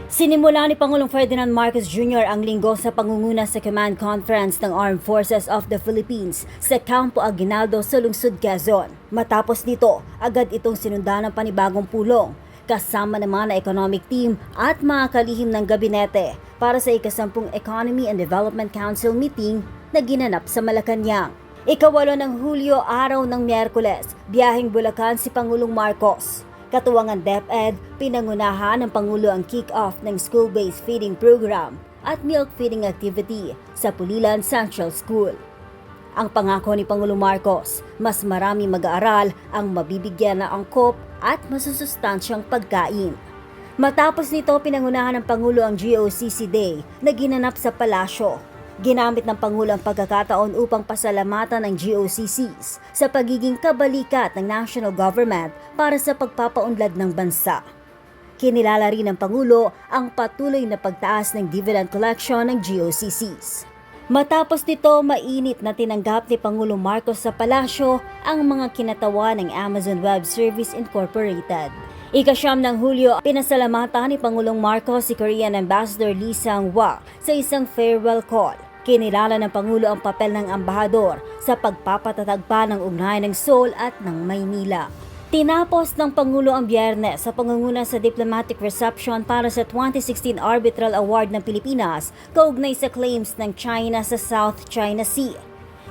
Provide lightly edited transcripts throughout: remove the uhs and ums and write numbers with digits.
Sinimula ni Pangulong Ferdinand Marcos Jr. ang linggo sa pangunguna sa Command Conference ng Armed Forces of the Philippines sa Campo Aguinaldo sa lungsod Quezon. Matapos nito, agad itong sinundan ng panibagong pulong, kasama naman na economic team at mga kalihim ng gabinete para sa ika-10 Economy and Development Council meeting na ginanap sa Malacanang. Ika-8 ng Hulyo, araw ng Miyerkules, biyaheng Bulacan si Pangulong Marcos. Katuwangan DepEd, pinangunahan ng Pangulo ang kick-off ng school-based feeding program at milk feeding activity sa Pulilan Central School. Ang pangako ni Pangulong Marcos, mas marami mag-aaral ang mabibigyan na angkop at masusustansyang pagkain. Matapos nito, pinangunahan ng Pangulo ang GOCC Day na ginanap sa palasyo. Ginamit ng Pangulo ang pagkakataon upang pasalamatan ng GOCCs sa pagiging kabalikat ng national government para sa pagpapaunlad ng bansa. Kinilala rin ng Pangulo ang patuloy na pagtaas ng dividend collection ng GOCCs. Matapos nito, mainit na tinanggap ni Pangulong Marcos sa palasyo ang mga kinatawa ng Amazon Web Service Incorporated. Ika-9 ng Hulyo, pinasalamatan ni Pangulong Marcos si Korean Ambassador Lee Sang-hwa sa isang farewell call. Kinilala ng Pangulo ang papel ng ambahador sa pagpapatatag pa ng ugnayan ng Seoul at ng Maynila. Tinapos ng Pangulo ang Biyernes sa pangunguna sa diplomatic reception para sa 2016 Arbitral Award ng Pilipinas kaugnay sa claims ng China sa South China Sea.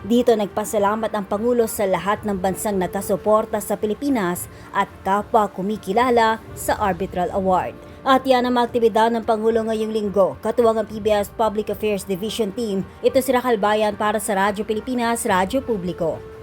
Dito nagpasalamat ang Pangulo sa lahat ng bansang nakasuporta sa Pilipinas at kapwa kumikilala sa Arbitral Award. At yan ang mga aktibidad ng Pangulo ngayong linggo. Katuwang ang PBS Public Affairs Division Team, ito si Raquel Bayan para sa Radyo Pilipinas, Radyo Publiko.